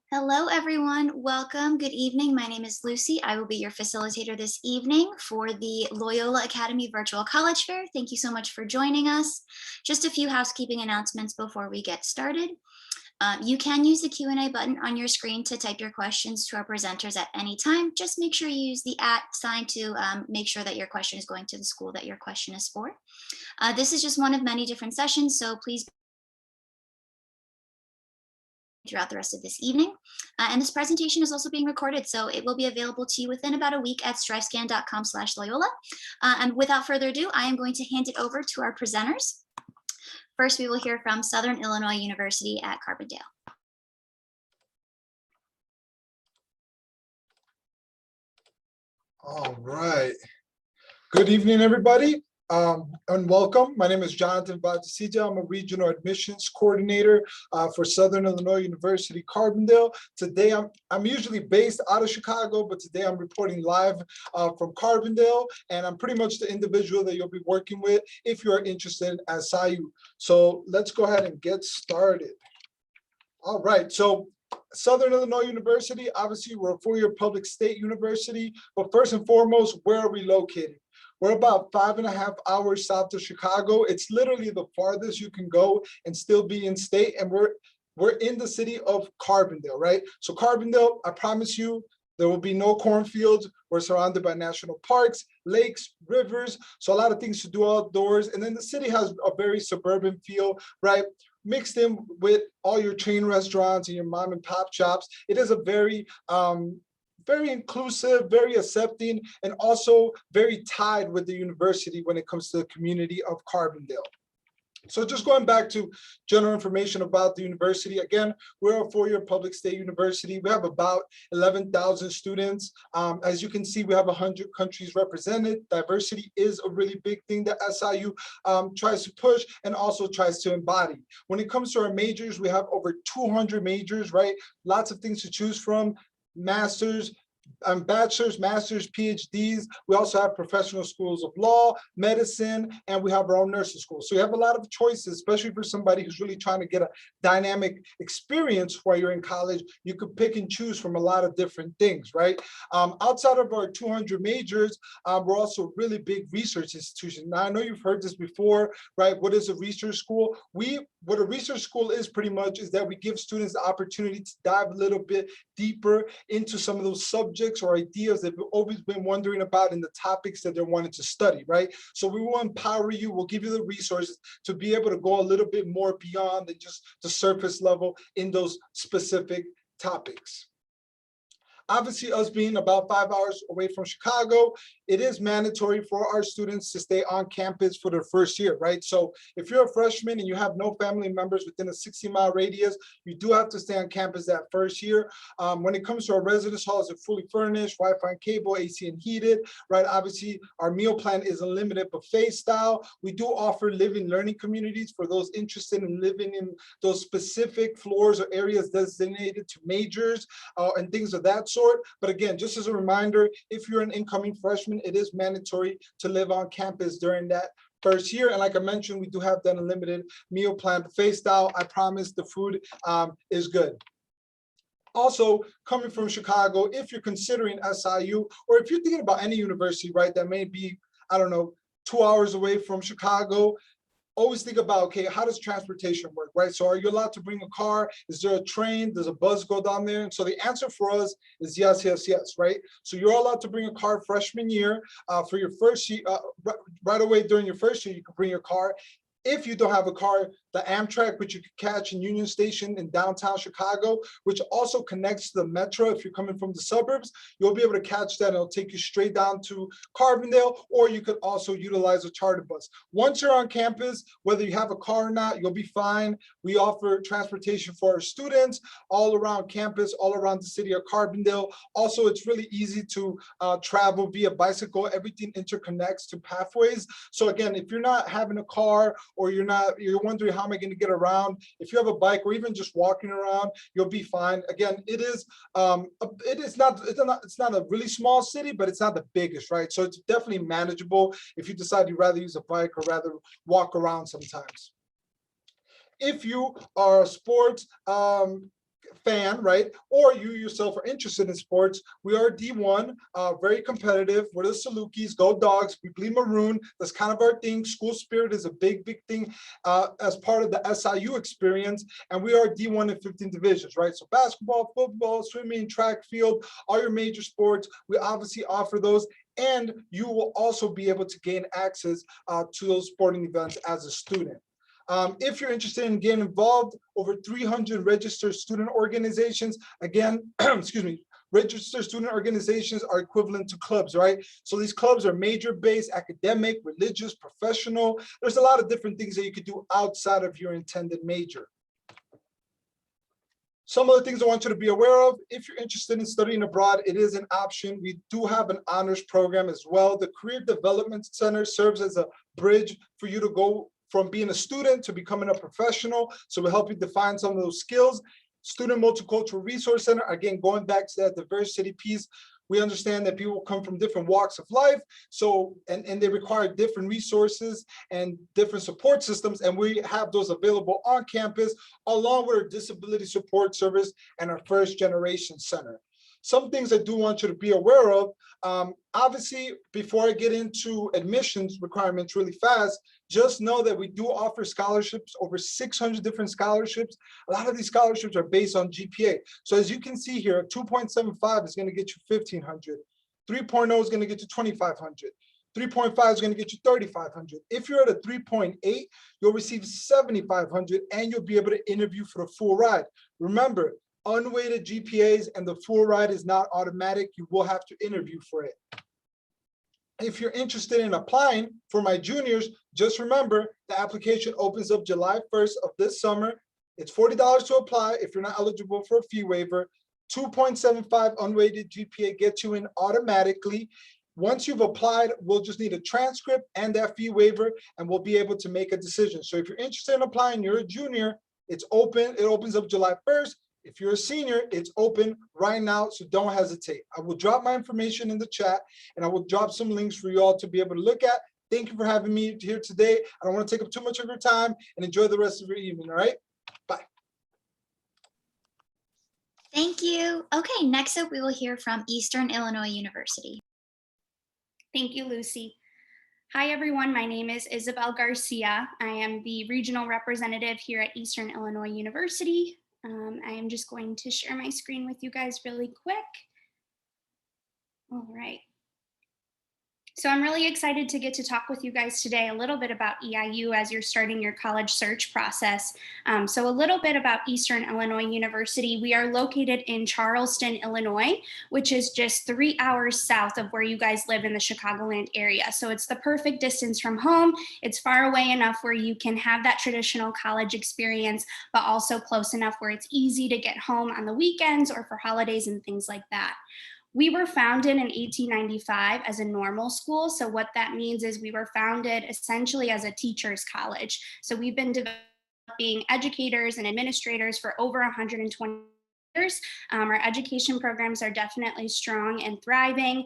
Hello, everyone. Welcome. Good evening. My name is Lucy. I will be your facilitator this evening for the Loyola Academy Virtual College Fair. Thank you so much for joining us. Just a few housekeeping announcements before we get started. You can use the Q&A button on your screen to type your questions to our presenters at any time. Just make sure you use the @ sign to make sure that your question is going to the school that your question is for. This is just one of many different sessions, so please throughout the rest of this evening. And this presentation is also being recorded, so it will be available to you within about a week at strivescan.com/Loyola. And without further ado, I am going to hand it over to our presenters. First, we will hear from Southern Illinois University at Carbondale. All right. Good evening, everybody, and welcome. My name is Jonathan Batasija. I'm a regional admissions coordinator for Southern Illinois University, Carbondale. Today, I'm usually based out of Chicago, but today I'm reporting live from Carbondale, and I'm pretty much the individual that you'll be working with if you are interested in SIU. So let's go ahead and get started. All right. So Southern Illinois University, obviously we're a four-year public state university, but first and foremost, where are we located? We're about 5.5 hours south of Chicago. It's literally the farthest you can go and still be in state, and we're in the city of Carbondale, right? So Carbondale, I promise you, there will be no cornfields. We're surrounded by national parks, lakes, rivers, so a lot of things to do outdoors. And then the city has a very suburban feel, right? Mixed in with all your chain restaurants and your mom and pop shops. It is a very inclusive, very accepting, and also very tied with the university when it comes to the community of Carbondale. So just going back to general information about the university, again, we're a four-year public state university. We have about 11,000 students. As you can see, we have 100 countries represented. Diversity is a really big thing that SIU tries to push and also tries to embody. When it comes to our majors, we have over 200 majors, right? Lots of things to choose from, masters, bachelor's, master's, PhDs. We also have professional schools of law, medicine, and we have our own nursing school. So you have a lot of choices, especially for somebody who's really trying to get a dynamic experience while you're in college. You could pick and choose from a lot of different things, right? Outside of our 200 majors, we're also a really big research institution. Now, I know you've heard this before, right? What is a research school? What a research school is pretty much is that we give students the opportunity to dive a little bit deeper into some of those subjects or ideas that we've always been wondering about in the topics that they're wanting to study, right? So we will empower you, we'll give you the resources to be able to go a little bit more beyond than just the surface level in those specific topics. Obviously, us being about 5 hours away from Chicago, it is mandatory for our students to stay on campus for their first year, right? So if you're a freshman and you have no family members within a 60-mile radius, you do have to stay on campus that first year. When it comes to our residence halls, they're fully furnished, Wi-Fi and cable, AC and heated, right? Obviously, our meal plan is a limited buffet style. We do offer living learning communities for those interested in living in those specific floors or areas designated to majors and things of that sort. But again, just as a reminder, if you're an incoming freshman, it is mandatory to live on campus during that first year. And like I mentioned, we do have that unlimited meal plan buffet style. I promise the food is good. Also, coming from Chicago, if you're considering SIU, or if you're thinking about any university, right, that may be, I don't know, 2 hours away from Chicago, always think about, okay, how does transportation work, right? So are you allowed to bring a car? Is there a train? Does a bus go down there? And so the answer for us is yes, yes, yes, right? So you're allowed to bring a car freshman year. For your first year, right away during your first year, you can bring your car. If you don't have a car, the Amtrak, which you can catch in Union Station in downtown Chicago, which also connects to the metro. If you're coming from the suburbs, you'll be able to catch that and it'll take you straight down to Carbondale, or you could also utilize a charter bus. Once you're on campus, whether you have a car or not, you'll be fine. We offer transportation for our students all around campus, all around the city of Carbondale. Also, it's really easy to travel via bicycle. Everything interconnects to pathways. So again, if you're not having a car or you're wondering how am I going to get around, if you have a bike or even just walking around, you'll be fine. Again, it's not a really small city, but it's not the biggest, right? So it's definitely manageable if you decide you'd rather use a bike or rather walk around sometimes. If you are a sports fan, right? Or you yourself are interested in sports, we are D1, very competitive. We're the Salukis, go Dogs. We bleed maroon. That's kind of our thing. School spirit is a big, big thing as part of the SIU experience. And we are D1 in 15 divisions, right? So basketball, football, swimming, track, field, all your major sports, we obviously offer those. And you will also be able to gain access to those sporting events as a student. If you're interested in getting involved, over 300 registered student organizations, again, excuse me, registered student organizations are equivalent to clubs, right? So these clubs are major-based, academic, religious, professional. There's a lot of different things that you could do outside of your intended major. Some of the things I want you to be aware of, if you're interested in studying abroad, it is an option. We do have an honors program as well. The Career Development Center serves as a bridge for you to go from being a student to becoming a professional. So we'll help you define some of those skills. Student Multicultural Resource Center, again, going back to that diversity piece, we understand that people come from different walks of life, so and they require different resources and different support systems, and we have those available on campus, along with our disability support service and our first generation center. Some things I do want you to be aware of, obviously, before I get into admissions requirements really fast, just know that we do offer scholarships, over 600 different scholarships. A lot of these scholarships are based on GPA. So as you can see here, 2.75 is going to get you 1,500. 3.0 is going to get you 2,500. 3.5 is going to get you 3,500. If you're at a 3.8, you'll receive 7,500 and you'll be able to interview for the full ride. Remember, unweighted GPAs and the full ride is not automatic. You will have to interview for it. If you're interested in applying for my juniors, just remember the application opens up July 1st of this summer. It's $40 to apply if you're not eligible for a fee waiver. 2.75 unweighted GPA gets you in automatically. Once you've applied, we'll just need a transcript and that fee waiver, and we'll be able to make a decision. So if you're interested in applying, you're a junior, it's open. It opens up July 1st. If you're a senior, it's open right now, so don't hesitate. I will drop my information in the chat, and I will drop some links for you all to be able to look at. Thank you for having me here today. I don't want to take up too much of your time, and enjoy the rest of your evening, all right? Bye. Thank you. Okay, next up we will hear from Eastern Illinois University. Thank you, Lucy. Hi, everyone. My name is Isabel Garcia. I am the regional representative here at Eastern Illinois University. I am just going to share my screen with you guys really quick. All right. So I'm really excited to get to talk with you guys today a little bit about EIU as you're starting your college search process. So a little bit about Eastern Illinois University. We are located in Charleston, Illinois, which is just 3 hours south of where you guys live in the Chicagoland area. So it's the perfect distance from home. It's far away enough where you can have that traditional college experience, but also close enough where it's easy to get home on the weekends or for holidays and things like that. We were founded in 1895 as a normal school. So what that means is we were founded essentially as a teacher's college. So we've been developing educators and administrators for over 120 years. Our education programs are definitely strong and thriving.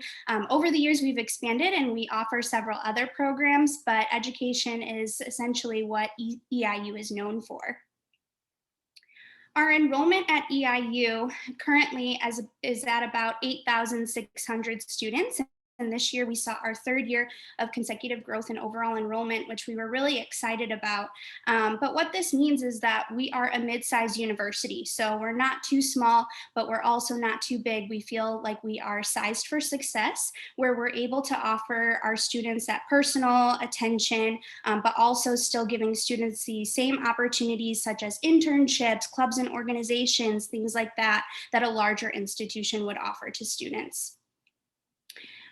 Over the years, we've expanded and we offer several other programs, but education is essentially what EIU is known for. Our enrollment at EIU currently is at about 8,600 students. And this year we saw our third year of consecutive growth in overall enrollment, which we were really excited about. But what this means is that we are a mid-sized university. So we're not too small, but we're also not too big. We feel like we are sized for success, where we're able to offer our students that personal attention, but also still giving students the same opportunities such as internships, clubs and organizations, things like that, that a larger institution would offer to students.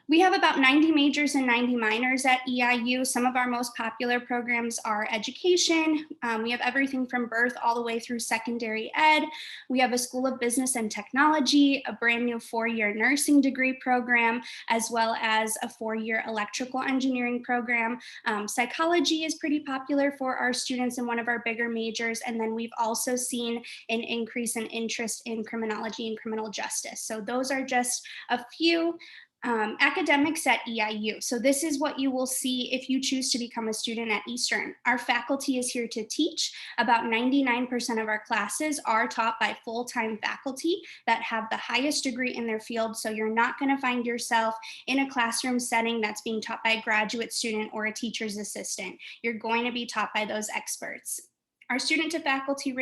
We have about 90 majors and 90 minors at EIU. Some of our most popular programs are education. We have everything from birth all the way through secondary ed. We have a School of Business and Technology, a brand new 4-year nursing degree program, as well as a 4-year electrical engineering program. Psychology is pretty popular for our students in one of our bigger majors. And then we've also seen an increase in interest in criminology and criminal justice. So those are just a few. Academics at EIU. So this is what you will see if you choose to become a student at Eastern. Our faculty is here to teach. About 99% of our classes are taught by full-time faculty that have the highest degree in their field. So you're not going to find yourself in a classroom setting that's being taught by a graduate student or a teacher's assistant. You're going to be taught by those experts. Our student to faculty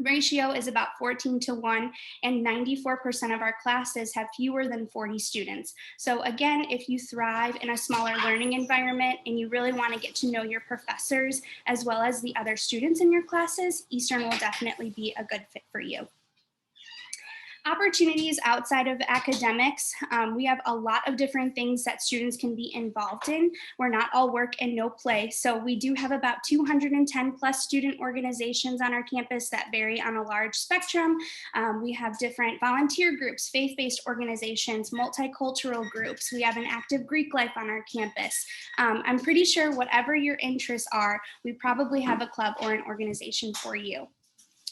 ratio is about 14:1, and 94% of our classes have fewer than 40 students. So again, if you thrive in a smaller learning environment and you really want to get to know your professors as well as the other students in your classes, Eastern will definitely be a good fit for you. Opportunities outside of academics. We have a lot of different things that students can be involved in. We're not all work and no play. So we do have about 210 plus student organizations on our campus that vary on a large spectrum. We have different volunteer groups, faith-based organizations, multicultural groups. We have an active Greek life on our campus. I'm pretty sure whatever your interests are, we probably have a club or an organization for you.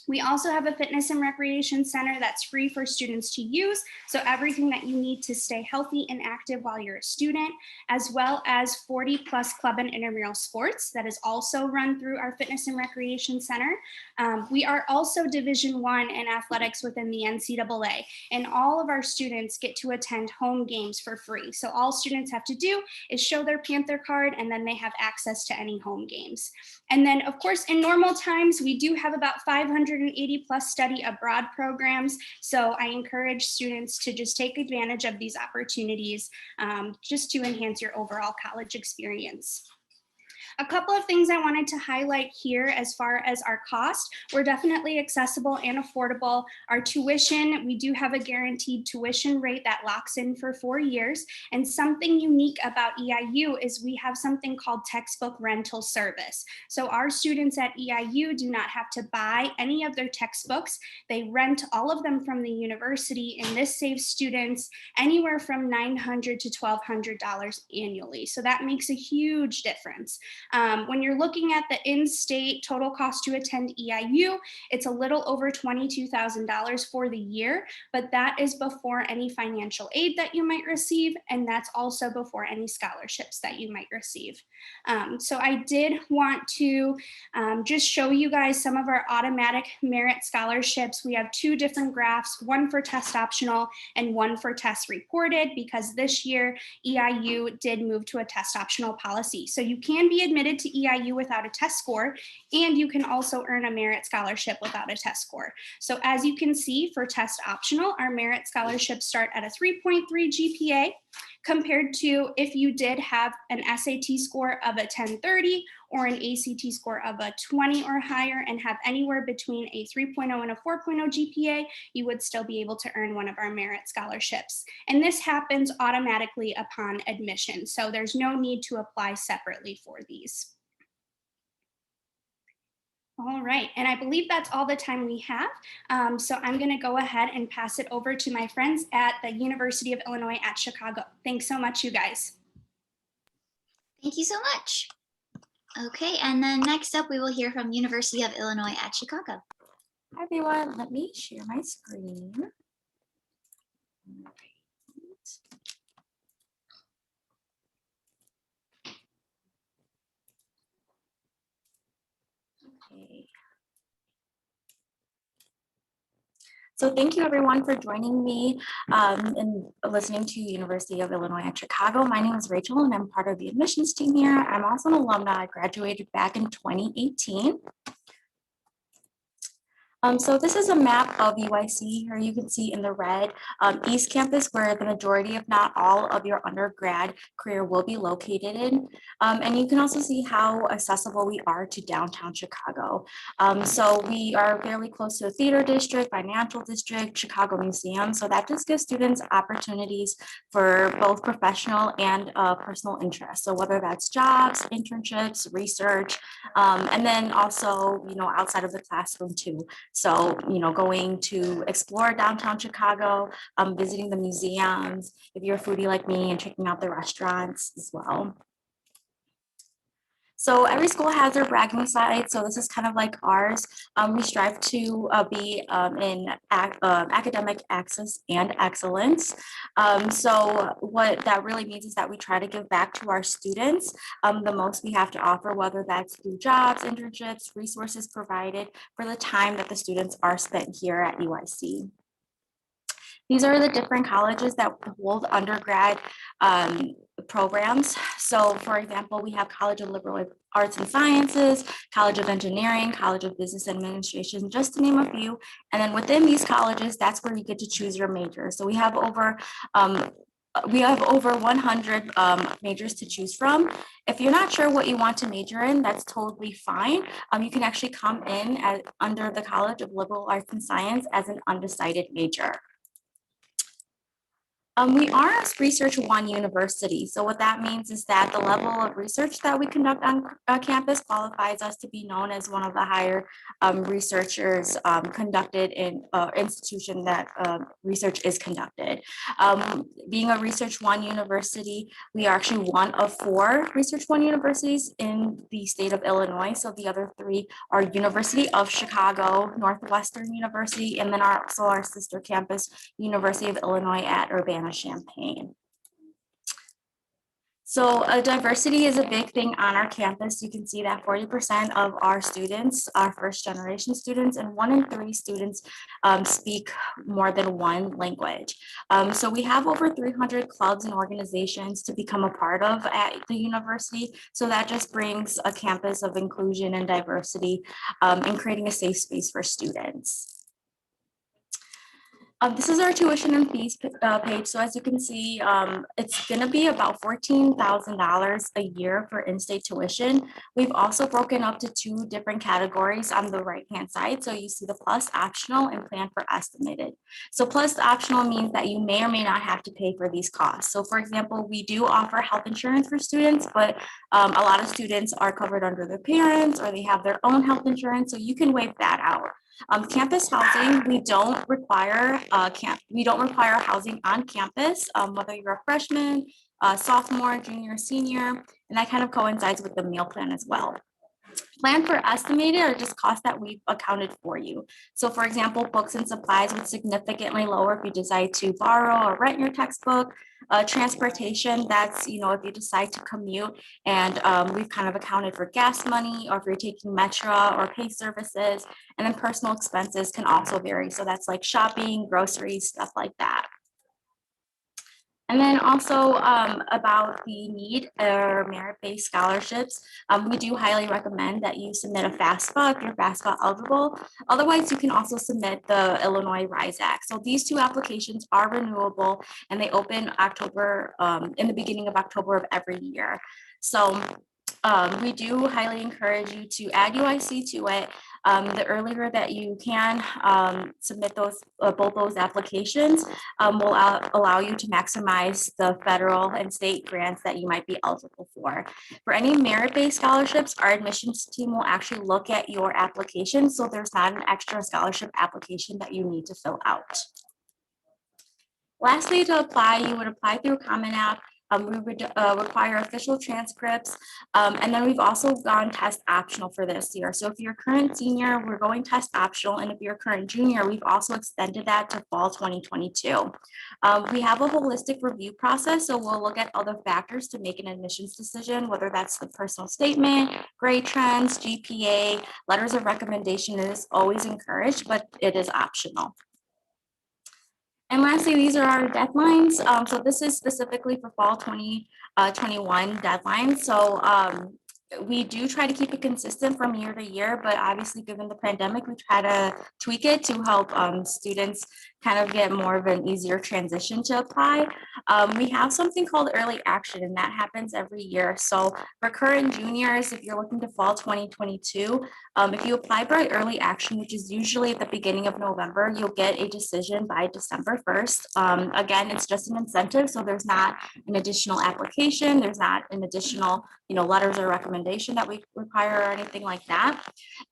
We also have a fitness and recreation center that's free for students to use. So everything that you need to stay healthy and active while you're a student, as well as 40 plus club and intramural sports that is also run through our fitness and recreation center. We are also Division I in athletics within the NCAA, and all of our students get to attend home games for free. So all students have to do is show their Panther card, and then they have access to any home games. And then, of course, in normal times, we do have about 580 plus study abroad programs. So I encourage students to just take advantage of these opportunities just to enhance your overall college experience. A couple of things I wanted to highlight here as far as our cost. We're definitely accessible and affordable. Our tuition, we do have a guaranteed tuition rate that locks in for 4 years. And something unique about EIU is we have something called textbook rental service. So our students at EIU do not have to buy any of their textbooks. They rent all of them from the university, and this saves students anywhere from $900 to $1,200 annually. So that makes a huge difference. When you're looking at the in-state total cost to attend EIU, it's a little over $22,000 for the year, but that is before any financial aid that you might receive, and that's also before any scholarships that you might receive. So I did want to just show you guys some of our automatic merit scholarships. We have 2 different graphs, one for test optional and one for test reported, because this year EIU did move to a test optional policy. So you can be admitted to EIU without a test score, and you can also earn a merit scholarship without a test score. So as you can see, for test optional, our merit scholarships start at a 3.3 GPA, compared to if you did have an SAT score of a 1030 or an ACT score of a 20 or higher and have anywhere between a 3.0 and a 4.0 GPA, you would still be able to earn one of our merit scholarships. And this happens automatically upon admission, so there's no need to apply separately for these. All right, and I believe that's all the time we have. So I'm going to go ahead and pass it over to my friends at the University of Illinois at Chicago. Thanks so much, you guys. Thank you so much. Okay, and then next up, we will hear from University of Illinois at Chicago. Hi everyone, let me share my screen. Okay. So thank you everyone for joining me and listening to University of Illinois at Chicago. My name is Rachel and I'm part of the admissions team here. I'm also an alumni. I graduated back in 2018. So this is a map of UIC. Here you can see in the red East Campus, where the majority, if not all, of your undergrad career will be located in. And you can also see how accessible we are to downtown Chicago. So we are fairly close to the theater district, financial district, Chicago Museum. So that just gives students opportunities for both professional and personal interests. So whether that's jobs, internships, research, and then also, outside of the classroom too. So, going to explore downtown Chicago, visiting the museums, if you're a foodie like me, and checking out the restaurants as well. So every school has their bragging side. So this is kind of like ours. We strive to be in academic access and excellence. So what that really means is that we try to give back to our students the most we have to offer, whether that's through jobs, internships, resources provided for the time that the students are spent here at UIC. These are the different colleges that hold undergrad programs. So for example, we have College of Liberal Arts and Sciences, College of Engineering, College of Business Administration, just to name a few. And then within these colleges, that's where you get to choose your major. So we have over 100 majors to choose from. If you're not sure what you want to major in, that's totally fine. You can actually come in under the College of Liberal Arts and Science as an undecided major. We are a Research One university. So what that means is that the level of research that we conduct on campus qualifies us to be known as one of the higher researchers conducted in institution that research is conducted. Being a Research One university, we are actually one of 4 Research One universities in the state of Illinois. So the other 3 are University of Chicago, Northwestern University, and then also our sister campus, University of Illinois at Urbana-Champaign. So diversity is a big thing on our campus. You can see that 40% of our students are first generation students, and 1 in 3 students speak more than 1 language. So we have over 300 clubs and organizations to become a part of at the university. So that just brings a campus of inclusion and diversity and creating a safe space for students. This is our tuition and fees page. So as you can see, it's going to be about $14,000 a year for in-state tuition. We've also broken up to 2 different categories on the right-hand side. So you see the plus optional and plan for estimated. So plus optional means that you may or may not have to pay for these costs. So for example, we do offer health insurance for students, but a lot of students are covered under their parents or they have their own health insurance. So you can waive that out. Campus housing, we don't require housing on campus, whether you're a freshman, sophomore, junior, senior, and that kind of coincides with the meal plan as well. Plan for estimated are just costs that we've accounted for you. So for example, books and supplies would significantly lower if you decide to borrow or rent your textbook. Transportation, that's, if you decide to commute, and we've kind of accounted for gas money, or if you're taking Metro or pay services. And then personal expenses can also vary. So that's like shopping, groceries, stuff like that. And then also about the need or merit-based scholarships, we do highly recommend that you submit a FAFSA if you're FAFSA eligible. Otherwise, you can also submit the Illinois RISE Act. So these 2 applications are renewable, and they open October, in the beginning of October of every year. So we do highly encourage you to add UIC to it. The earlier that you can submit those both those applications will allow you to maximize the federal and state grants that you might be eligible for. For any merit-based scholarships, our admissions team will actually look at your application, so there's not an extra scholarship application that you need to fill out. Lastly, to apply, you would apply through Common App. We would require official transcripts, and then we've also gone test optional for this year. So if you're a current senior, we're going test optional, and if you're a current junior, we've also extended that to fall 2022. We have a holistic review process, so we'll look at other factors to make an admissions decision, whether that's the personal statement, grade trends, GPA, letters of recommendation is always encouraged, but it is optional. And lastly, these are our deadlines. So this is specifically for fall 2021 deadlines. So we do try to keep it consistent from year to year, but obviously given the pandemic, we try to tweak it to help students kind of get more of an easier transition to apply. We have something called early action, and that happens every year. So for current juniors, if you're looking to fall 2022, if you apply by early action, which is usually at the beginning of November, you'll get a decision by December 1st. Again, it's just an incentive, so there's not an additional application, there's not an additional letters of recommendation that we require or anything like that.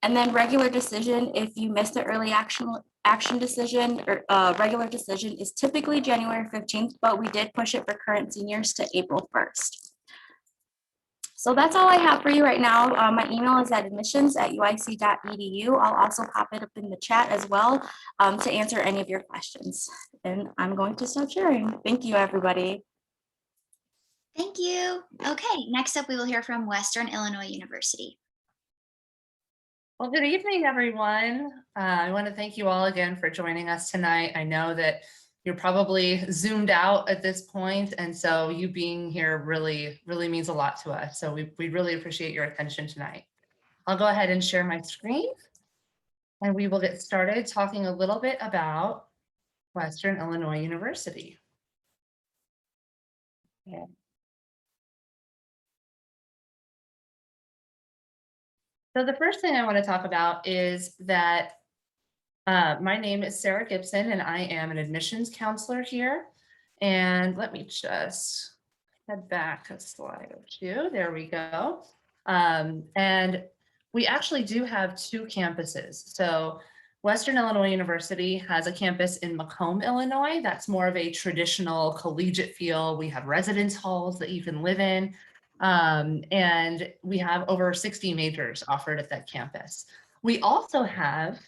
And then regular decision, if you missed the early action decision, or regular decision is typically January 15th, but we did push it for current seniors to April 1st. So that's all I have for you right now. My email is at admissions@uic.edu. I'll also pop it up in the chat as well to answer any of your questions. And I'm going to stop sharing. Thank you, everybody. Thank you. Okay, next up we will hear from Western Illinois University. Well, good evening, everyone. I want to thank you all again for joining us tonight. I know that you're probably zoomed out at this point, and so you being here really means a lot to us. So we really appreciate your attention tonight. I'll go ahead and share my screen, and we will get started talking a little bit about Western Illinois University. Yeah. So the first thing I want to talk about is that my name is Sarah Gibson, and I am an admissions counselor here. And let me just head back a slide or two. There we go. And we actually do have two campuses. So Western Illinois University has a campus in Macomb, Illinois. That's more of a traditional collegiate feel. We have residence halls that you can live in. And we have over 60 majors offered at that campus. We also have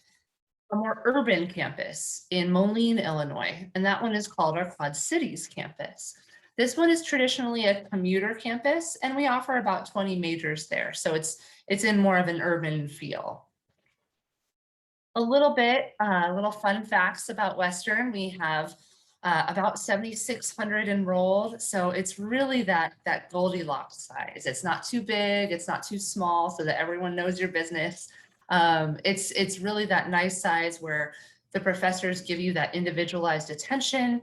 a more urban campus in Moline, Illinois, and that one is called our Quad Cities campus. This one is traditionally a commuter campus, and we offer about 20 majors there. So it's in more of an urban feel. A little fun facts about Western. We have about 7,600 enrolled. So it's really that Goldilocks size. It's not too big, it's not too small, so that everyone knows your business. It's really that nice size where the professors give you that individualized attention.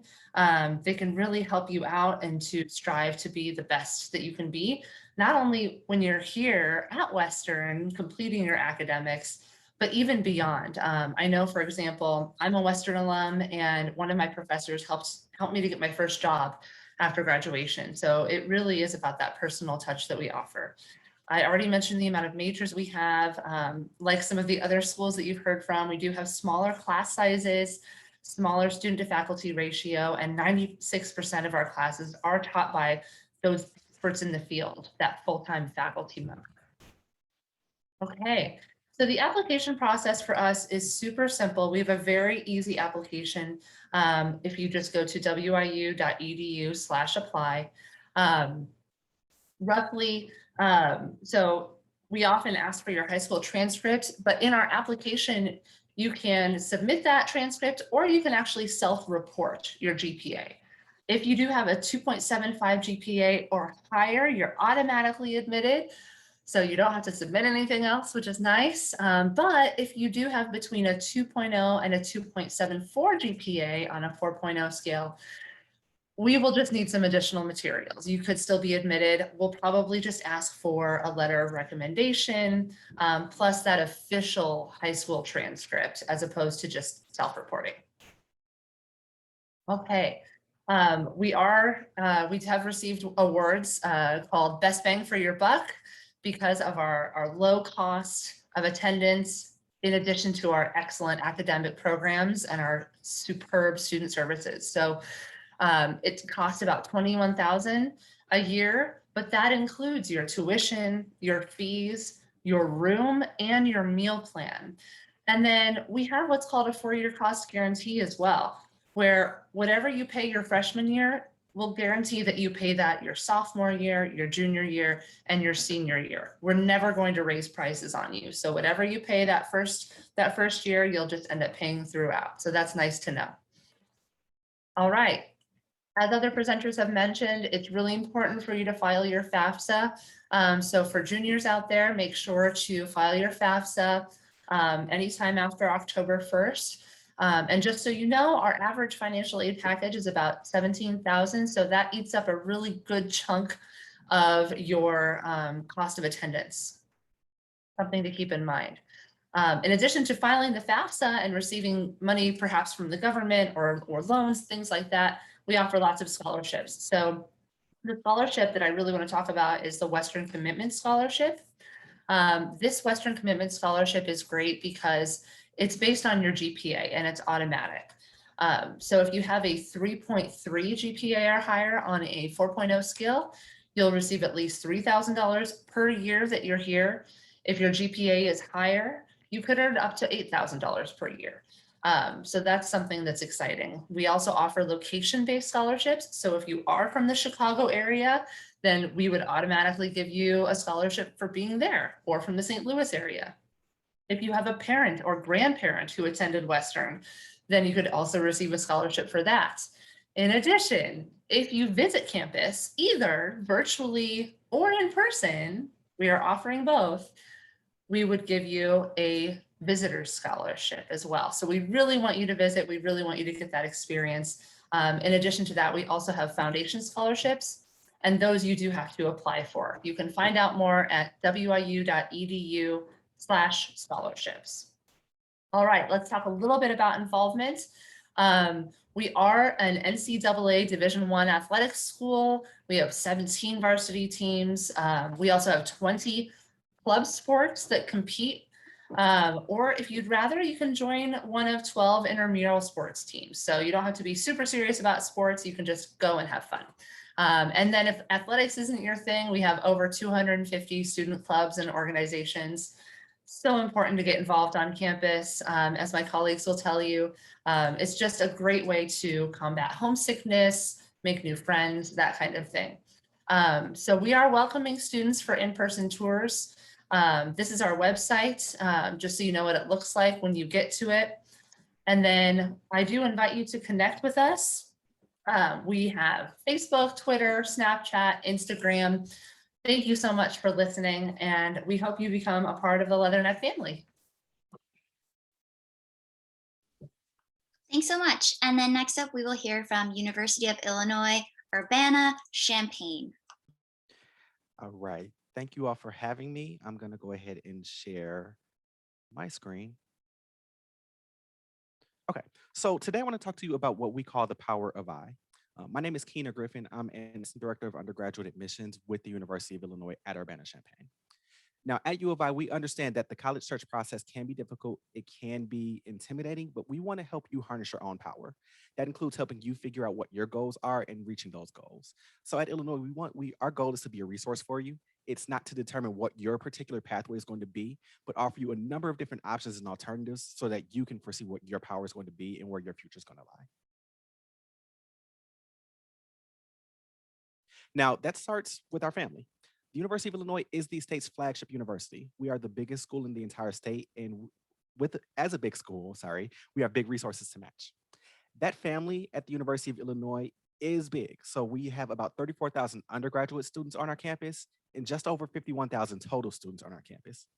They can really help you out and to strive to be the best that you can be, not only when you're here at Western completing your academics, but even beyond. I know, for example, I'm a Western alum, and one of my professors helped me to get my first job after graduation. So it really is about that personal touch that we offer. I already mentioned the amount of majors we have. Like some of the other schools that you've heard from, we do have smaller class sizes, smaller student to faculty ratio, and 96% of our classes are taught by those experts in the field, that full-time faculty member. Okay, so the application process for us is super simple. We have a very easy application. If you just go to wiu.edu/apply, so we often ask for your high school transcript, but in our application, you can submit that transcript, or you can actually self-report your GPA. If you do have a 2.75 GPA or higher, you're automatically admitted. So you don't have to submit anything else, which is nice. But if you do have between a 2.0 and a 2.74 GPA on a 4.0 scale, we will just need some additional materials. You could still be admitted. We'll probably just ask for a letter of recommendation, plus that official high school transcript, as opposed to just self-reporting. Okay, we have received awards called Best Bang for Your Buck because of our low cost of attendance, in addition to our excellent academic programs and our superb student services. So it costs about $21,000 a year, but that includes your tuition, your fees, your room, and your meal plan. And then we have what's called a 4-year cost guarantee as well, where whatever you pay your freshman year, we'll guarantee that you pay that your sophomore year, your junior year, and your senior year. We're never going to raise prices on you. So whatever you pay that first year, you'll just end up paying throughout. So that's nice to know. All right. As other presenters have mentioned, it's really important for you to file your FAFSA. So for juniors out there, make sure to file your FAFSA anytime after October 1st. And just so you know, our average financial aid package is about $17,000. So that eats up a really good chunk of your cost of attendance. Something to keep in mind. In addition to filing the FAFSA and receiving money perhaps from the government or loans, things like that, we offer lots of scholarships. So the scholarship that I really want to talk about is the Western Commitment Scholarship. This Western Commitment Scholarship is great because it's based on your GPA and it's automatic. So if you have a 3.3 GPA or higher on a 4.0 scale, You'll receive at least $3,000 per year that you're here. If your GPA is higher, you could earn up to $8,000 per year. So that's something that's exciting. We also offer location-based scholarships. So if you are from the Chicago area, then we would automatically give you a scholarship for being there, or from the St. Louis area. If you have a parent or grandparent who attended Western, then you could also receive a scholarship for that. In addition, if you visit campus, either virtually or in person, we are offering both, we would give you a visitor's scholarship as well. So we really want you to visit. We really want you to get that experience. In addition to that, we also have foundation scholarships, and those you do have to apply for. You can find out more at wiu.edu/scholarships. All right, let's talk a little bit about involvement. We are an NCAA Division I athletics school. We have 17 varsity teams. We also have 20 club sports that compete. Or if you'd rather, you can join one of 12 intramural sports teams. So you don't have to be super serious about sports. You can just go and have fun. And then if athletics isn't your thing, we have over 250 student clubs and organizations. So important to get involved on campus. As my colleagues will tell you, it's just a great way to combat homesickness, make new friends, that kind of thing. So we are welcoming students for in-person tours. This is our website, just so you know what it looks like when you get to it. And then I do invite you to connect with us. We have Facebook, Twitter, Snapchat, Instagram. Thank you so much for listening, and we hope you become a part of the Leatherneck family. Thanks so much. And then next up, we will hear from University of Illinois, Urbana-Champaign. All right. Thank you all for having me. I'm going to go ahead and share my screen. Okay, so today I want to talk to you about what we call the power of I. My name is Keener Griffin. I'm an assistant director of undergraduate admissions with the University of Illinois at Urbana-Champaign. Now, at U of I, we understand that the college search process can be difficult, it can be intimidating, but we want to help you harness your own power. That includes helping you figure out what your goals are and reaching those goals. So at Illinois, our goal is to be a resource for you. It's not to determine what your particular pathway is going to be, but offer you a number of different options and alternatives so that you can foresee what your power is going to be and where your future is going to lie. Now, that starts with our family. The University of Illinois is the state's flagship university. We are the biggest school in the entire state, and as a big school, we have big resources to match. That family at the University of Illinois is big. So we have about 34,000 undergraduate students on our campus and just over 51,000 total students on our campus.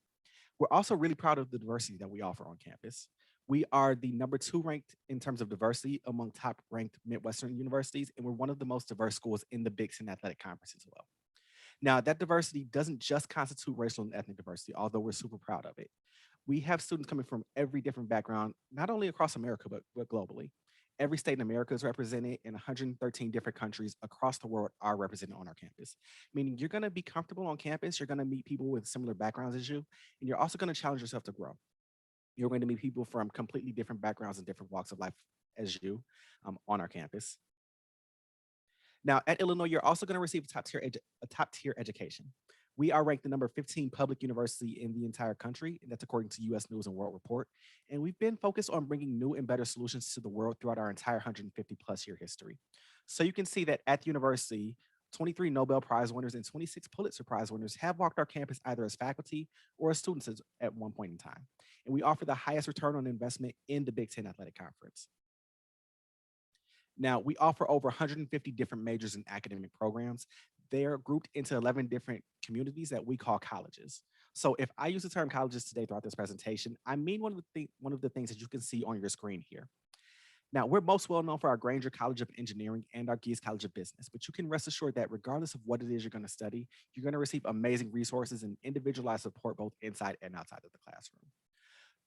We're also really proud of the diversity that we offer on campus. We are the #2 ranked in terms of diversity among top ranked Midwestern universities, and we're one of the most diverse schools in the Big Ten Athletic Conference as well. Now, that diversity doesn't just constitute racial and ethnic diversity, although we're super proud of it. We have students coming from every different background, not only across America, but globally. Every state in America is represented, and 113 different countries across the world are represented on our campus. Meaning you're going to be comfortable on campus, you're going to meet people with similar backgrounds as you, and you're also going to challenge yourself to grow. You're going to meet people from completely different backgrounds and different walks of life as you on our campus. Now, at Illinois, you're also going to receive a top-tier education. We are ranked the number 15 public university in the entire country, and that's according to U.S. News and World Report. And we've been focused on bringing new and better solutions to the world throughout our entire 150-plus year history. So you can see that at the university, 23 Nobel Prize winners and 26 Pulitzer Prize winners have walked our campus either as faculty or as students at one point in time. And we offer the highest return on investment in the Big Ten Athletic Conference. Now, we offer over 150 different majors and academic programs. They are grouped into 11 different communities that we call colleges. So if I use the term colleges today throughout this presentation, I mean one of the things that you can see on your screen here. Now, we're most well known for our Granger College of Engineering and our Gies College of Business, but you can rest assured that regardless of what it is you're going to study, you're going to receive amazing resources and individualized support both inside and outside of the classroom.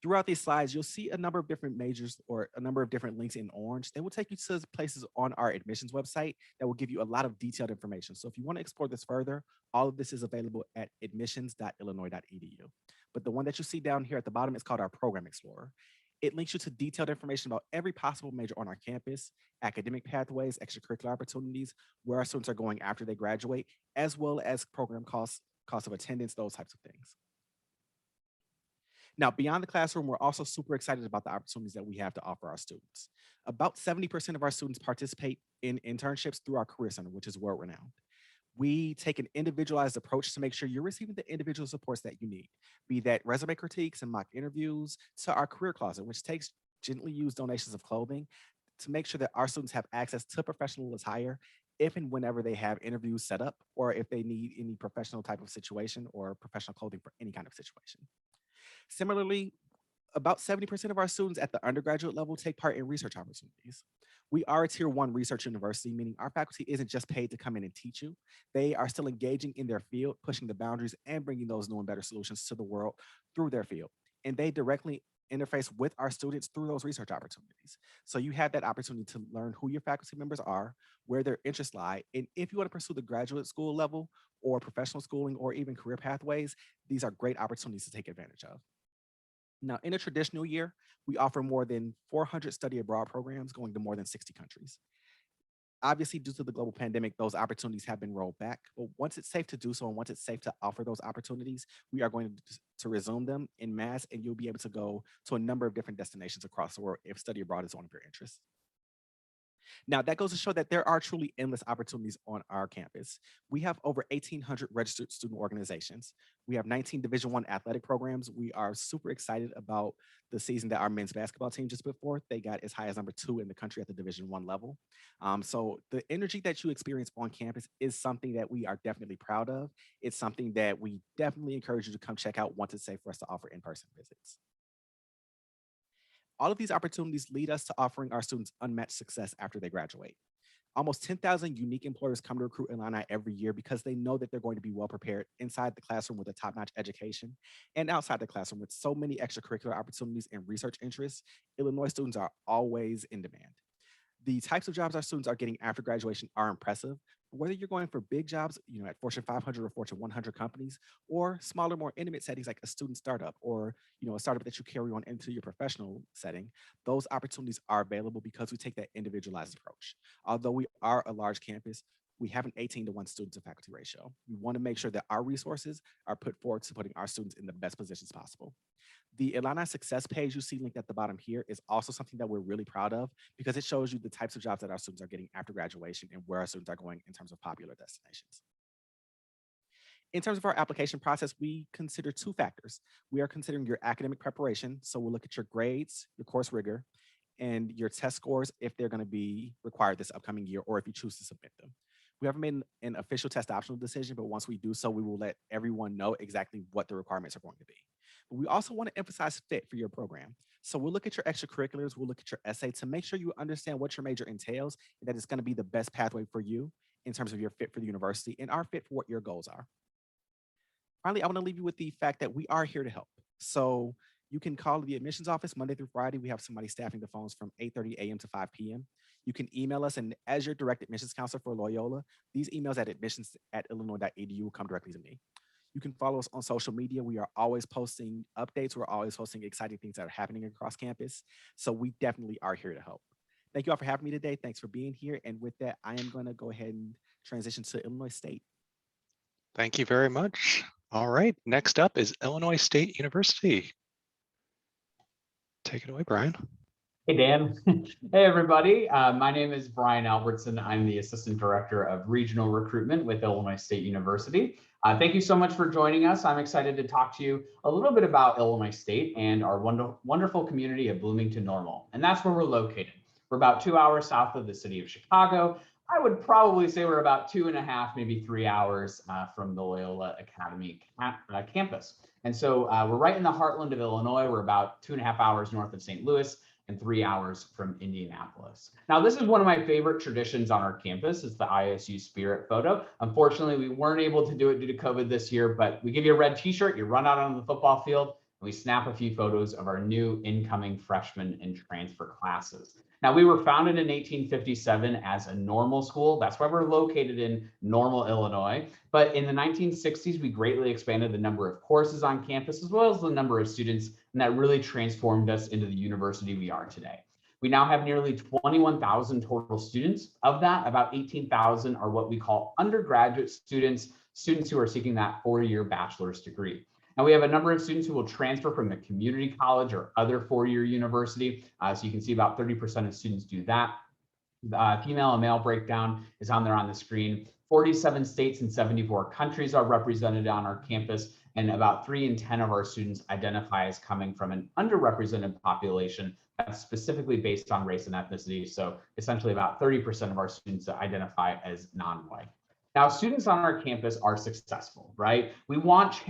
Throughout these slides, you'll see a number of different majors or a number of different links in orange. They will take you to places on our admissions website that will give you a lot of detailed information. So if you want to explore this further, all of this is available at admissions.illinois.edu. But the one that you see down here at the bottom is called our Program Explorer. It links you to detailed information about every possible major on our campus, academic pathways, extracurricular opportunities, where our students are going after they graduate, as well as program costs, cost of attendance, those types of things. Now, beyond the classroom, we're also super excited about the opportunities that we have to offer our students. About 70% of our students participate in internships through our Career Center, which is world renowned. We take an individualized approach to make sure you're receiving the individual supports that you need, be that resume critiques and mock interviews, to our career closet, which takes gently used donations of clothing to make sure that our students have access to professional attire if and whenever they have interviews set up, or if they need any professional type of situation or professional clothing for any kind of situation. Similarly, about 70% of our students at the undergraduate level take part in research opportunities. We are a tier 1 research university, meaning our faculty isn't just paid to come in and teach you. They are still engaging in their field, pushing the boundaries and bringing those new and better solutions to the world through their field. And they directly interface with our students through those research opportunities. So you have that opportunity to learn who your faculty members are, where their interests lie, and if you want to pursue the graduate school level or professional schooling or even career pathways, these are great opportunities to take advantage of. Now, in a traditional year, we offer more than 400 study abroad programs going to more than 60 countries. Obviously, due to the global pandemic, those opportunities have been rolled back. But once it's safe to do so and once it's safe to offer those opportunities, we are going to resume them in mass, and you'll be able to go to a number of different destinations across the world if study abroad is one of your interests. Now, that goes to show that there are truly endless opportunities on our campus. We have over 1,800 registered student organizations. We have 19 Division I athletic programs. We are super excited about the season that our men's basketball team just put forth. They got as high as number 2 in the country at the Division I level. So the energy that you experience on campus is something that we are definitely proud of. It's something that we definitely encourage you to come check out once it's safe for us to offer in-person visits. All of these opportunities lead us to offering our students unmatched success after they graduate. Almost 10,000 unique employers come to recruit Illini every year because they know that they're going to be well prepared inside the classroom with a top-notch education and outside the classroom with so many extracurricular opportunities and research interests. Illinois students are always in demand. The types of jobs our students are getting after graduation are impressive. Whether you're going for big jobs, at Fortune 500 or Fortune 100 companies, or smaller, more intimate settings like a student startup or, a startup that you carry on into your professional setting, those opportunities are available because we take that individualized approach. Although we are a large campus, we have an 18-to-1 student to faculty ratio. We want to make sure that our resources are put forward to putting our students in the best positions possible. The Illini Success page you see linked at the bottom here is also something that we're really proud of because it shows you the types of jobs that our students are getting after graduation and where our students are going in terms of popular destinations. In terms of our application process, we consider 2 factors. We are considering your academic preparation, so we'll look at your grades, your course rigor, and your test scores if they're going to be required this upcoming year or if you choose to submit them. We haven't made an official test optional decision, but once we do so, we will let everyone know exactly what the requirements are going to be. But we also want to emphasize fit for your program. So we'll look at your extracurriculars, we'll look at your essay to make sure you understand what your major entails and that it's going to be the best pathway for you in terms of your fit for the university and our fit for what your goals are. Finally, I want to leave you with the fact that we are here to help. So you can call the admissions office Monday through Friday. We have somebody staffing the phones from 8:30 a.m. to 5 p.m. You can email us, and as your direct admissions counselor for Loyola, these emails at admissions@illinois.edu will come directly to me. You can follow us on social media. We are always posting updates. We're always posting exciting things that are happening across campus. So we definitely are here to help. Thank you all for having me today. Thanks for being here. And with that, I am going to go ahead and transition to Illinois State. Thank you very much. All right, next up is Illinois State University. Take it away, Brian. Hey, Dan. Hey, everybody. My name is Brian Albertson. I'm the Assistant Director of Regional Recruitment with Illinois State University. Thank you so much for joining us. I'm excited to talk to you a little bit about Illinois State and our wonderful community of Bloomington Normal. And that's where we're located. We're about 2 hours south of the city of Chicago. I would probably say we're about 2.5, maybe 3 hours from the Loyola Academy campus. And so we're right in the heartland of Illinois. We're about 2.5 hours north of St. Louis and 3 hours from Indianapolis. Now, this is one of my favorite traditions on our campus. It's the ISU Spirit photo. Unfortunately, we weren't able to do it due to COVID this year, but we give you a red t-shirt, you run out on the football field, and we snap a few photos of our new incoming freshmen and transfer classes. Now, we were founded in 1857 as a normal school. That's why we're located in Normal, Illinois. But in the 1960s, we greatly expanded the number of courses on campus, as well as the number of students and that really transformed us into the university we are today. We now have nearly 21,000 total students. Of that, about 18,000 are what we call undergraduate students, students who are seeking that 4-year bachelor's degree. Now we have a number of students who will transfer from the community college or other 4-year university. So you can see about 30% of students do that. Female and male breakdown is on there on the screen. 47 states and 74 countries are represented on our campus, and about 3 in 10 of our students identify as coming from an underrepresented population that's specifically based on race and ethnicity. So essentially about 30% of our students identify as non-white. Now, students on our campus are successful, right? We want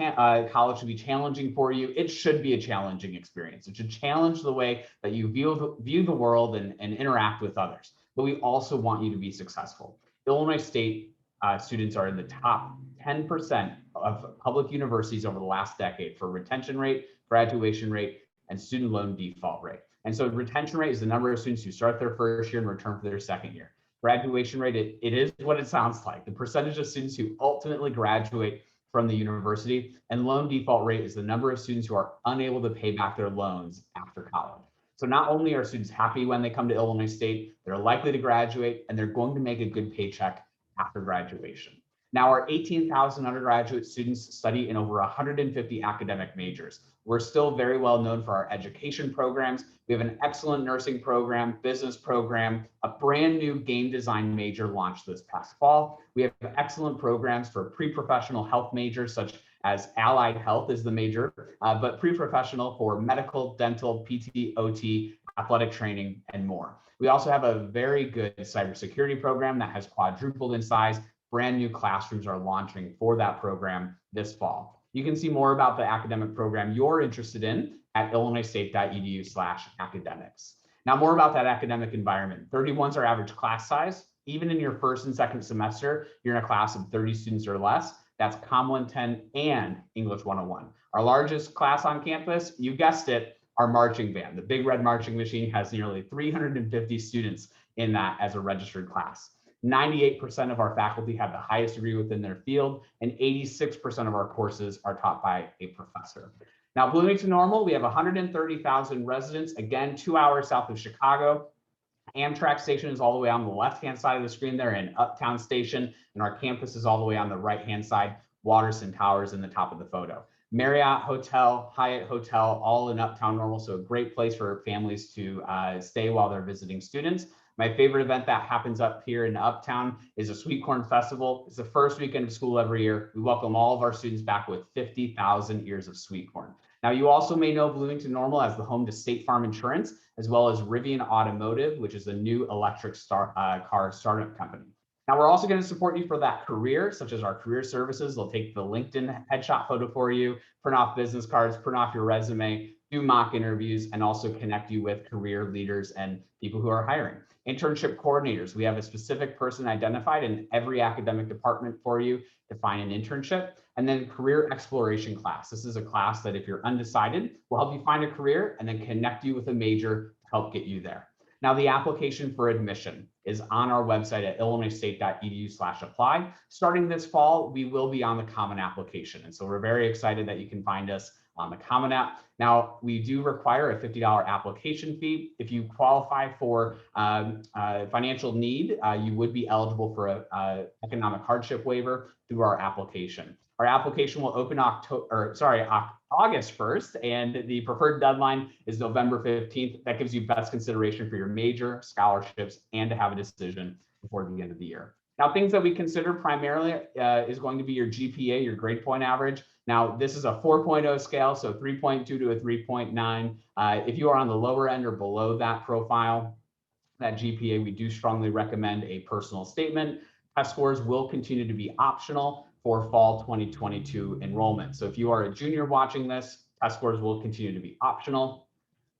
college to be challenging for you. It should be a challenging experience. It should challenge the way that you view the world and interact with others. But we also want you to be successful. Illinois State students are in the top 10% of public universities over the last decade for retention rate, graduation rate, and student loan default rate. And so retention rate is the number of students who start their first year and return for their second year. Graduation rate, it is what it sounds like, the percentage of students who ultimately graduate from the university. And loan default rate is the number of students who are unable to pay back their loans after college. So not only are students happy when they come to Illinois State, they're likely to graduate, and they're going to make a good paycheck after graduation. Now, our 18,000 undergraduate students study in over 150 academic majors. We're still very well known for our education programs. We have an excellent nursing program, business program, a brand new game design major launched this past fall. We have excellent programs for pre-professional health majors, such as allied health is the major, but pre-professional for medical, dental, PT, OT, athletic training, and more. We also have a very good cybersecurity program that has quadrupled in size. Brand new classrooms are launching for that program this fall. You can see more about the academic program you're interested in at illinoisstate.edu/academics. Now, more about that academic environment. 31 is our average class size. Even in your first and second semester, you're in a class of 30 students or less. That's Com 110 and English 101. Our largest class on campus, you guessed it, our marching band. The Big Red Marching Machine has nearly 350 students in that as a registered class. 98% of our faculty have the highest degree within their field, and 86% of our courses are taught by a professor. Now, Bloomington Normal, we have 130,000 residents, again, 2 hours south of Chicago. Amtrak station is all the way on the left-hand side of the screen there in Uptown Station, and our campus is all the way on the right-hand side. Waterston Towers in the top of the photo. Marriott Hotel, Hyatt Hotel, all in Uptown Normal, so a great place for families to stay while they're visiting students. My favorite event that happens up here in Uptown is a Sweet Corn Festival. It's the first weekend of school every year. We welcome all of our students back with 50,000 ears of sweet corn. Now, you also may know Bloomington Normal as the home to State Farm Insurance, as well as Rivian Automotive, which is a new electric car startup company. Now, we're also going to support you for that career, such as our career services. They'll take the LinkedIn headshot photo for you, print off business cards, print off your resume, do mock interviews, and also connect you with career leaders and people who are hiring. Internship coordinators, we have a specific person identified in every academic department for you to find an internship. And then career exploration class. This is a class that if you're undecided, will help you find a career and then connect you with a major to help get you there. Now, the application for admission is on our website at illinoisstate.edu/apply. Starting this fall, we will be on the Common Application. And so we're very excited that you can find us on the Common App. Now, we do require a $50 application fee. If you qualify for financial need, you would be eligible for a economic hardship waiver through our application. Our application will open August 1st, and the preferred deadline is November 15th. That gives you best consideration for your major, scholarships, and to have a decision before the end of the year. Now, things that we consider primarily is going to be your GPA, your grade point average. Now, this is a 4.0 scale, so 3.2 to a 3.9. If you are on the lower end or below that profile, that GPA, we do strongly recommend a personal statement. Test scores will continue to be optional for fall 2022 enrollment. So if you are a junior watching this, test scores will continue to be optional.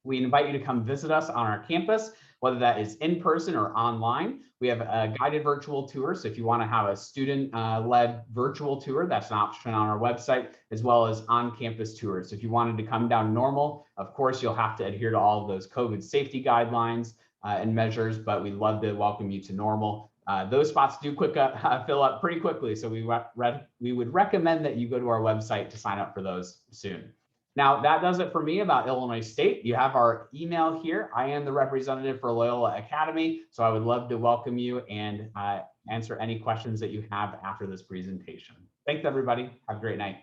We invite you to come visit us on our campus, whether that is in person or online. We have a guided virtual tour. So if you want to have a student-led virtual tour, that's an option on our website, as well as on-campus tours. So if you wanted to come down normal, of course, you'll have to adhere to all of those COVID safety guidelines and measures, but we'd love to welcome you to normal. Those spots do fill up pretty quickly, so we would recommend that you go to our website to sign up for those soon. Now, that does it for me about Illinois State. You have our email here. I am the representative for Loyola Academy, so I would love to welcome you and answer any questions that you have after this presentation. Thanks, everybody. Have a great night.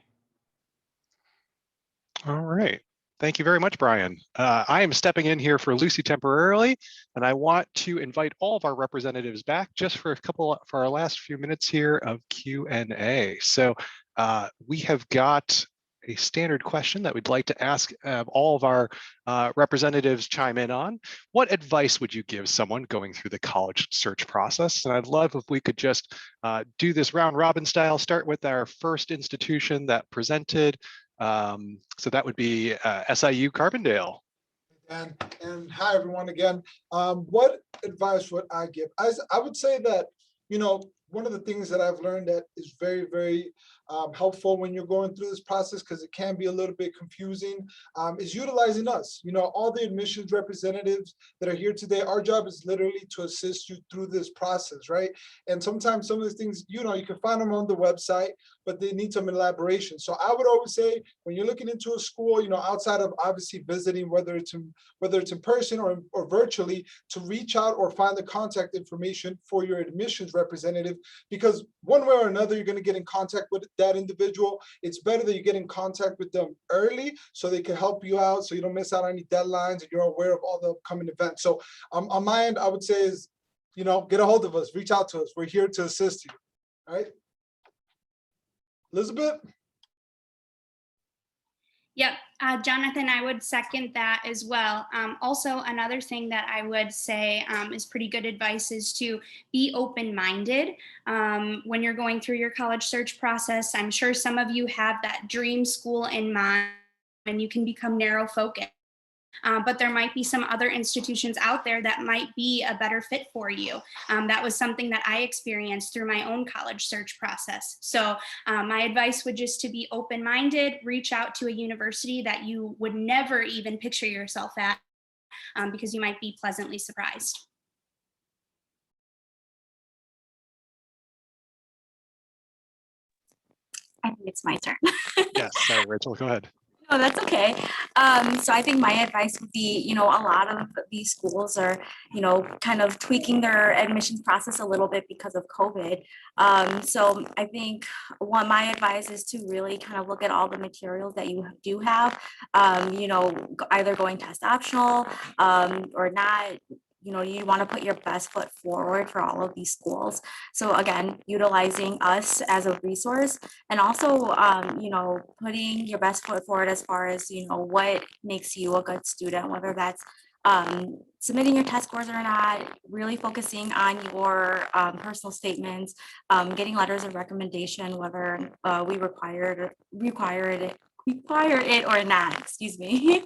All right. Thank you very much, Brian. I am stepping in here for Lucy temporarily, and I want to invite all of our representatives back just for our last few minutes here of Q&A. So we have got a standard question that we'd like to ask all of our representatives chime in on. What advice would you give someone going through the college search process? And I'd love if we could just do this round robin style, start with our first institution that presented. So that would be SIU Carbondale. And hi, everyone, again. What advice would I give? I would say that, one of the things that I've learned that is very, very helpful when you're going through this process, because it can be a little bit confusing, is utilizing us. All the admissions representatives that are here today, our job is literally to assist you through this process, right? And sometimes some of the things, you can find them on the website, but they need some elaboration. So I would always say, when you're looking into a school, outside of obviously visiting, whether it's in person or virtually, to reach out or find the contact information for your admissions representative, because one way or another, you're going to get in contact with that individual. It's better that you get in contact with them early so they can help you out, so you don't miss out on any deadlines and you're aware of all the upcoming events. So on my end, I would say is, get a hold of us, reach out to us. We're here to assist you. All right. Elizabeth? Yep, Jonathan, I would second that as well. Also, another thing that I would say is pretty good advice is to be open-minded when you're going through your college search process. I'm sure some of you have that dream school in mind and you can become narrow-focused. But there might be some other institutions out there that might be a better fit for you. That was something that I experienced through my own college search process. So my advice would just to be open-minded, reach out to a university that you would never even picture yourself at, because you might be pleasantly surprised. I think it's my turn. Yes, sorry, Rachel, go ahead. No, that's okay. So I think my advice would be, a lot of these schools are, kind of tweaking their admissions process a little bit because of COVID. So I think my advice is to really kind of look at all the materials that you do have, either going test optional or not. You want to put your best foot forward for all of these schools. So again, utilizing us as a resource, and also, putting your best foot forward as far as, what makes you a good student, whether that's submitting your test scores or not, really focusing on your personal statements, getting letters of recommendation, whether we require it or not, excuse me.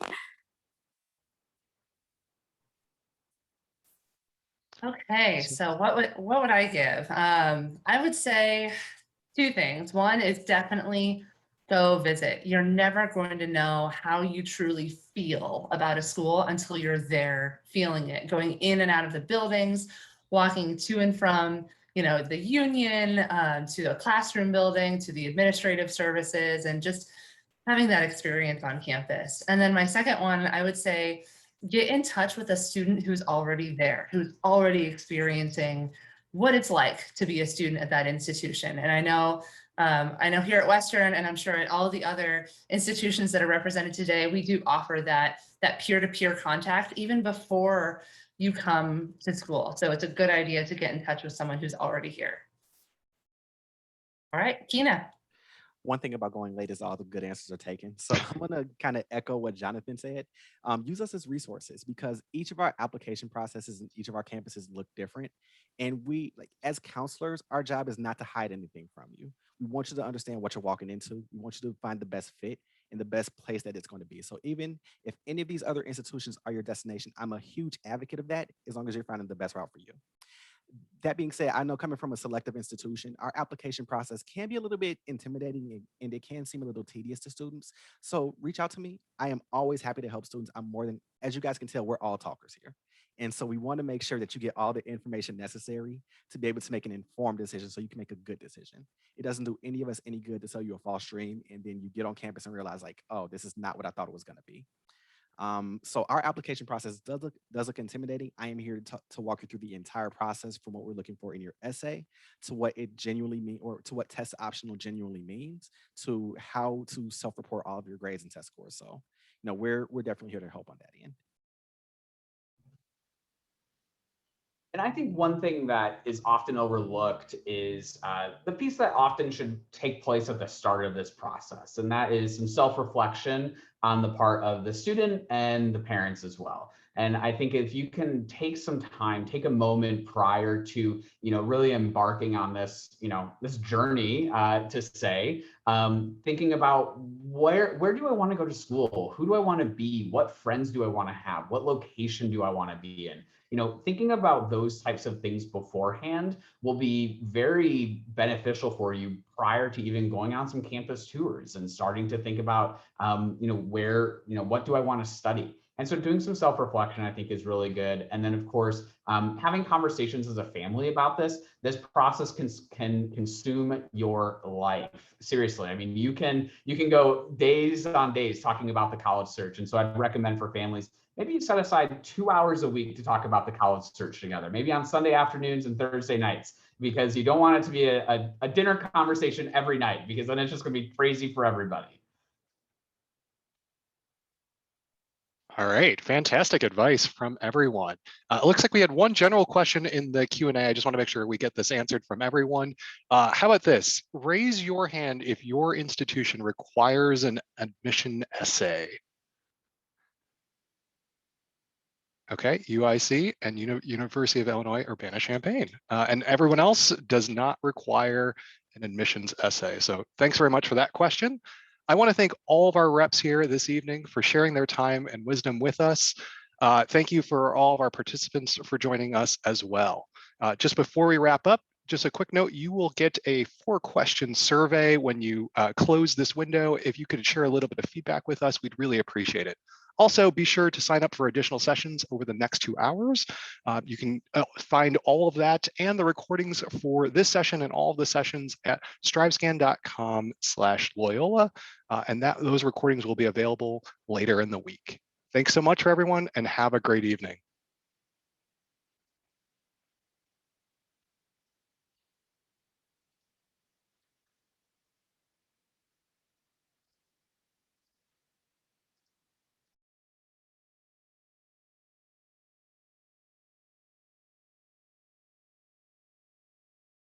Okay, so what would I give? I would say two things. One is definitely go visit. You're never going to know how you truly feel about a school until you're there feeling it, going in and out of the buildings, walking to and from, the union, to a classroom building, to the administrative services, and just having that experience on campus. And then my second one, I would say, get in touch with a student who's already there, who's already experiencing what it's like to be a student at that institution. And I know here at Western, and I'm sure at all the other institutions that are represented today, we do offer that peer-to-peer contact even before you come to school. So it's a good idea to get in touch with someone who's already here. All right, Kina. One thing about going late is all the good answers are taken. So I'm going to kind of echo what Jonathan said. Use us as resources, because each of our application processes and each of our campuses look different. And we, as counselors, our job is not to hide anything from you. We want you to understand what you're walking into. We want you to find the best fit and the best place that it's going to be. So even if any of these other institutions are your destination, I'm a huge advocate of that, as long as you're finding the best route for you. That being said, I know coming from a selective institution, our application process can be a little bit intimidating and it can seem a little tedious to students. So reach out to me. I am always happy to help students. As you guys can tell, we're all talkers here. And so we want to make sure that you get all the information necessary to be able to make an informed decision so you can make a good decision. It doesn't do any of us any good to sell you a false dream and then you get on campus and realize like, oh, this is not what I thought it was going to be. So our application process does look intimidating. I am here to walk you through the entire process from what we're looking for in your essay to what it genuinely means, or to what test optional genuinely means, to how to self-report all of your grades and test scores. So, we're definitely here to help on that end. And I think one thing that is often overlooked is the piece that often should take place at the start of this process, and that is some self-reflection on the part of the student and the parents as well. And I think if you can take some time, take a moment prior to, really embarking on this, this journey to say, thinking about where do I want to go to school? Who do I want to be? What friends do I want to have? What location do I want to be in? Thinking about those types of things beforehand will be very beneficial for you prior to even going on some campus tours and starting to think about, what do I want to study? And so doing some self-reflection, I think, is really good. And then, of course, having conversations as a family about this process can consume your life. Seriously, I mean, you can go days on days talking about the college search. And so I'd recommend for families, maybe you set aside 2 hours a week to talk about the college search together, maybe on Sunday afternoons and Thursday nights, because you don't want it to be a dinner conversation every night, because then it's just going to be crazy for everybody. All right, fantastic advice from everyone. It looks like we had one general question in the Q&A. I just want to make sure we get this answered from everyone. How about this? Raise your hand if your institution requires an admission essay. Okay, UIC and University of Illinois Urbana-Champaign. And everyone else does not require an admissions essay. So thanks very much for that question. I want to thank all of our reps here this evening for sharing their time and wisdom with us. Thank you for all of our participants for joining us as well. Just before we wrap up, just a quick note, you will get a 4-question survey when you close this window. If you could share a little bit of feedback with us, we'd really appreciate it. Also, be sure to sign up for additional sessions over the next 2 hours. You can find all of that and the recordings for this session and all of the sessions at strivescan.com/Loyola. And those recordings will be available later in the week. Thanks so much for everyone and have a great evening.